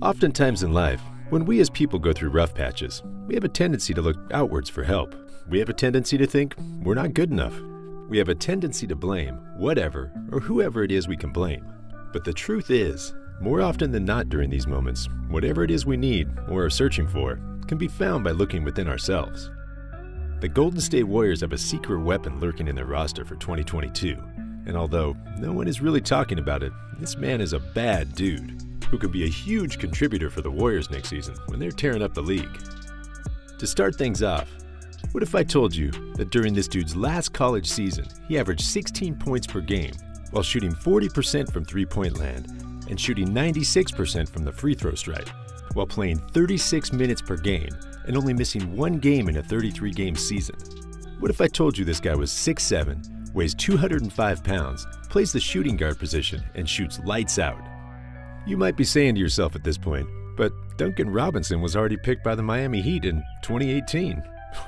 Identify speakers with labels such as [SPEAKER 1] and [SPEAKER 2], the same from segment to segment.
[SPEAKER 1] Oftentimes in life, when we as people go through rough patches, we have a tendency to look outwards for help. We have a tendency to think we're not good enough. We have a tendency to blame whatever or whoever it is we can blame. But the truth is, more often than not during these moments, whatever it is we need or are searching for can be found by looking within ourselves. The Golden State Warriors have a secret weapon lurking in their roster for 2022. And although no one is really talking about it, this man is a bad dude who could be a huge contributor for the Warriors next season when they're tearing up the league. To start things off, what if I told you that during this dude's last college season, he averaged 16 points per game while shooting 40% from three-point land and shooting 96% from the free throw stripe, while playing 36 minutes per game and only missing one game in a 33-game season? What if I told you this guy was 6'7", weighs 205 pounds, plays the shooting guard position, and shoots lights out? You might be saying to yourself at this point, but Duncan Robinson was already picked by the Miami Heat in 2018.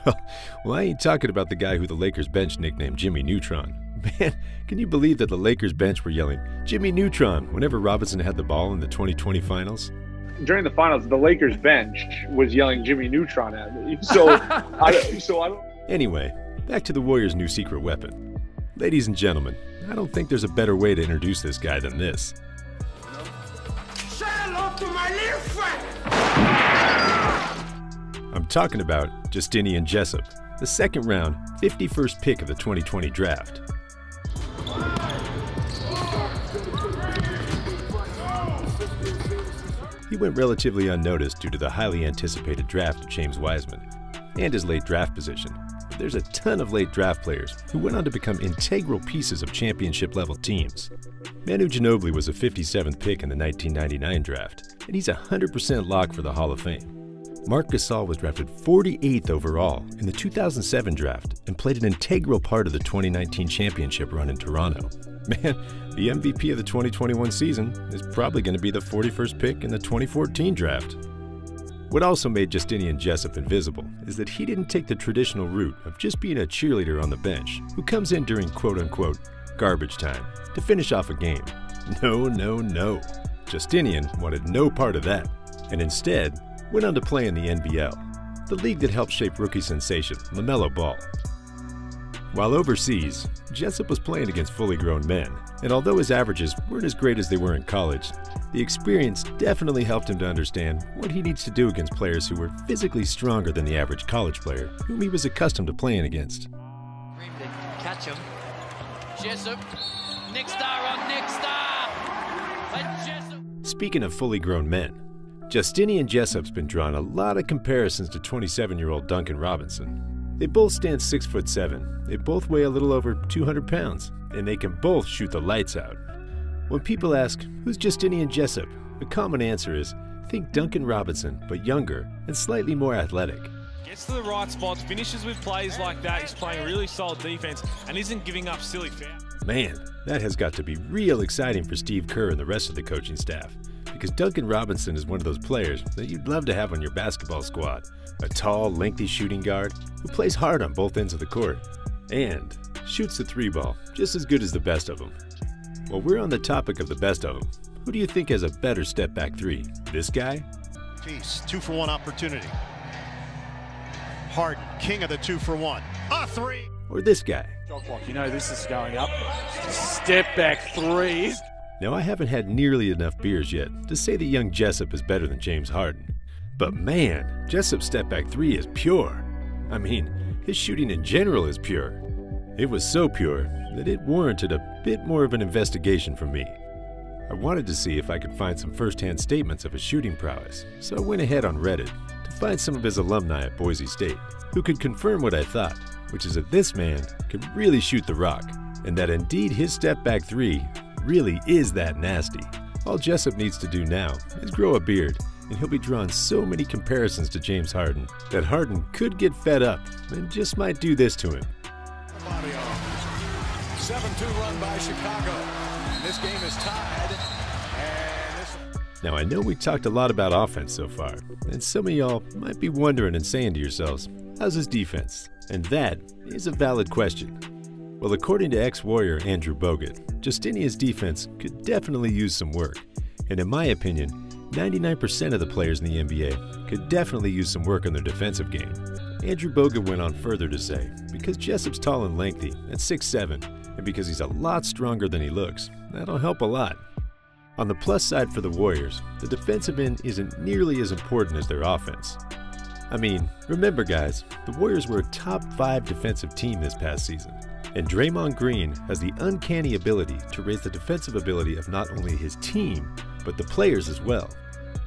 [SPEAKER 1] Well, I ain't talking about the guy who the Lakers bench nicknamed Jimmy Neutron. Man, can you believe that the Lakers bench were yelling, "Jimmy Neutron," whenever Robinson had the ball in the 2020 finals?
[SPEAKER 2] During the finals, the Lakers bench was yelling Jimmy Neutron at me. I don't...
[SPEAKER 1] Anyway, back to the Warriors' new secret weapon. Ladies and gentlemen, I don't think there's a better way to introduce this guy than this.
[SPEAKER 3] Say hello to my little friend!
[SPEAKER 1] I'm talking about Justinian Jessup, the second round, 51st pick of the 2020 draft. He went relatively unnoticed due to the highly anticipated draft of James Wiseman and his late draft position. But there's a ton of late draft players who went on to become integral pieces of championship-level teams. Manu Ginobili was a 57th pick in the 1999 draft, and he's a 100% lock for the Hall of Fame. Marc Gasol was drafted 48th overall in the 2007 draft and played an integral part of the 2019 championship run in Toronto. Man, the MVP of the 2021 season is probably going to be the 41st pick in the 2014 draft. What also made Justinian Jessup invisible is that he didn't take the traditional route of just being a cheerleader on the bench who comes in during quote-unquote garbage time to finish off a game. No, no, no. Justinian wanted no part of that, and instead went on to play in the NBL, the league that helped shape rookie sensation LaMelo Ball. While overseas, Jessup was playing against fully grown men, and although his averages weren't as great as they were in college, the experience definitely helped him to understand what he needs to do against players who were physically stronger than the average college player whom he was accustomed to playing against.
[SPEAKER 4] Catch him. Jessup. Nick Star on Nick Star. And Jessup.
[SPEAKER 1] Speaking of fully grown men, Justinian Jessup's been drawing a lot of comparisons to 27-year-old Duncan Robinson. They both stand 6'7", they both weigh a little over 200 pounds, and they can both shoot the lights out. When people ask, who's Justinian Jessup? The common answer is, think Duncan Robinson, but younger and slightly more athletic.
[SPEAKER 5] Gets to the right spots, finishes with plays like that, he's playing really solid defense and isn't giving up silly fouls.
[SPEAKER 1] Man, that has got to be real exciting for Steve Kerr and the rest of the coaching staff, because Duncan Robinson is one of those players that you'd love to have on your basketball squad. A tall, lengthy shooting guard who plays hard on both ends of the court and shoots the three ball just as good as the best of them. While we're on the topic of the best of them, who do you think has a better step back three? This guy?
[SPEAKER 6] Peace, 2-for-1 opportunity. Harden, king of the 2-for-1. A three!
[SPEAKER 1] Or this guy?
[SPEAKER 2] Shot clock, you know this is going up. Step back threes.
[SPEAKER 1] Now, I haven't had nearly enough beers yet to say that young Jessup is better than James Harden. But man, Jessup's step back three is pure. I mean, his shooting in general is pure. It was so pure that it warranted a bit more of an investigation from me. I wanted to see if I could find some first-hand statements of his shooting prowess, so I went ahead on Reddit to find some of his alumni at Boise State who could confirm what I thought, which is that this man could really shoot the rock, and that indeed his step back three really is that nasty. All Jessup needs to do now is grow a beard, and he'll be drawing so many comparisons to James Harden that Harden could get fed up and just might do this to him.
[SPEAKER 3] 7-2 run by Chicago. This game is tied.
[SPEAKER 1] Now, I know we talked a lot about offense so far, and some of y'all might be wondering and saying to yourselves, how's his defense? And that is a valid question. Well, according to ex-Warrior Andrew Bogut, Justinian's defense could definitely use some work, and in my opinion, 99% of the players in the NBA could definitely use some work on their defensive game. Andrew Bogut went on further to say, because Jessup's tall and lengthy at 6'7", and because he's a lot stronger than he looks, that'll help a lot. On the plus side for the Warriors, the defensive end isn't nearly as important as their offense. I mean, remember guys, the Warriors were a top 5 defensive team this past season, and Draymond Green has the uncanny ability to raise the defensive ability of not only his team, but the players as well.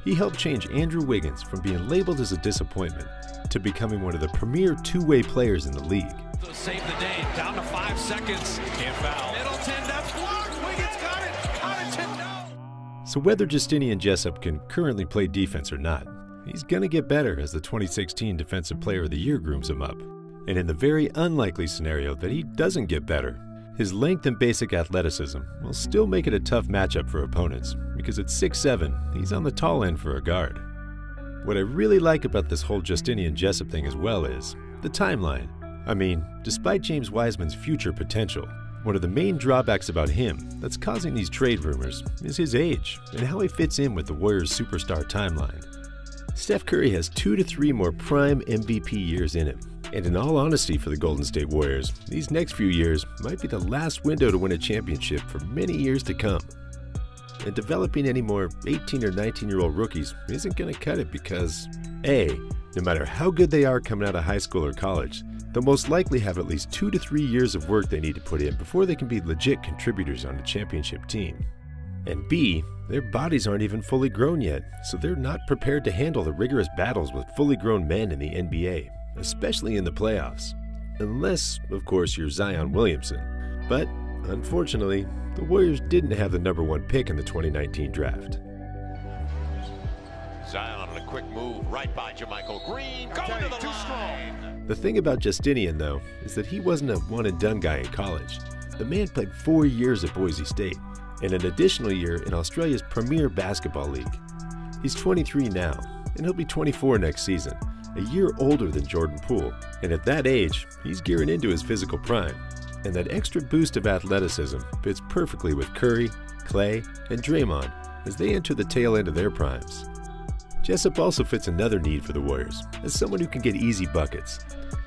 [SPEAKER 1] He helped change Andrew Wiggins from being labeled as a disappointment to becoming one of the premier two-way players in the league.
[SPEAKER 3] Save the day, down to 5 seconds. Can't foul. Middleton, that's blocked. Wiggins got it. Connaughton, no.
[SPEAKER 1] So whether Justinian Jessup can currently play defense or not, he's gonna get better as the 2016 Defensive Player of the Year grooms him up. And in the very unlikely scenario that he doesn't get better, his length and basic athleticism will still make it a tough matchup for opponents, because at 6'7", he's on the tall end for a guard. What I really like about this whole Justinian Jessup thing as well is the timeline. I mean, despite James Wiseman's future potential, one of the main drawbacks about him that's causing these trade rumors is his age and how he fits in with the Warriors' superstar timeline. Steph Curry has 2 to 3 more prime MVP years in him, and in all honesty for the Golden State Warriors, these next few years might be the last window to win a championship for many years to come. And developing any more 18 or 19-year-old rookies isn't going to cut it because, A, no matter how good they are coming out of high school or college, they'll most likely have at least 2 to 3 years of work they need to put in before they can be legit contributors on a championship team. And B, their bodies aren't even fully grown yet, so they're not prepared to handle the rigorous battles with fully grown men in the NBA, especially in the playoffs. Unless, of course, you're Zion Williamson. But, unfortunately, the Warriors didn't have the #1 pick in the 2019 draft.
[SPEAKER 3] Zion on a quick move right by JaMychal Green. Going to the line.
[SPEAKER 1] The thing about Justinian, though, is that he wasn't a one-and-done guy in college. The man played 4 years at Boise State, and an additional year in Australia's premier basketball league. He's 23 now, and he'll be 24 next season, a year older than Jordan Poole, and at that age, he's gearing into his physical prime. And that extra boost of athleticism fits perfectly with Curry, Klay, and Draymond as they enter the tail end of their primes. Jessup also fits another need for the Warriors, as someone who can get easy buckets.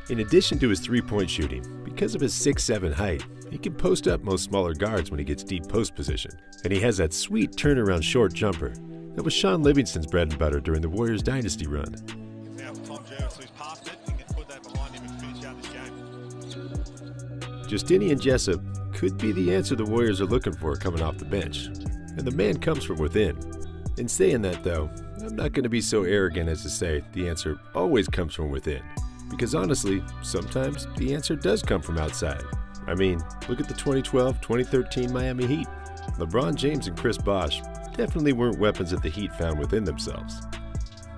[SPEAKER 1] In addition to his three-point shooting, because of his 6'7" height, he can post up most smaller guards when he gets deep post position, and he has that sweet turnaround short jumper that was Sean Livingston's bread and butter during the Warriors dynasty run. Justinian Jessup could be the answer the Warriors are looking for coming off the bench, and the man comes from within. In saying that though, I'm not going to be so arrogant as to say the answer always comes from within, because honestly, sometimes the answer does come from outside. I mean, look at the 2012-2013 Miami Heat. LeBron James and Chris Bosh definitely weren't weapons that the Heat found within themselves.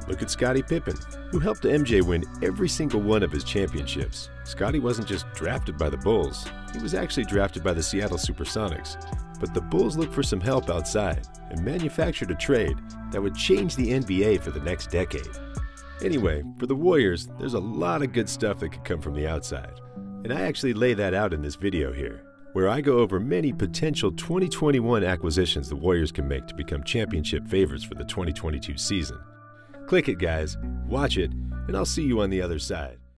[SPEAKER 1] Look at Scottie Pippen, who helped MJ win every single one of his championships. Scottie wasn't just drafted by the Bulls, he was actually drafted by the Seattle Supersonics. But the Bulls looked for some help outside and manufactured a trade that would change the NBA for the next decade. Anyway, for the Warriors, there's a lot of good stuff that could come from the outside. And I actually lay that out in this video here, where I go over many potential 2021 acquisitions the Warriors can make to become championship favorites for the 2022 season. Click it, guys, watch it, and I'll see you on the other side.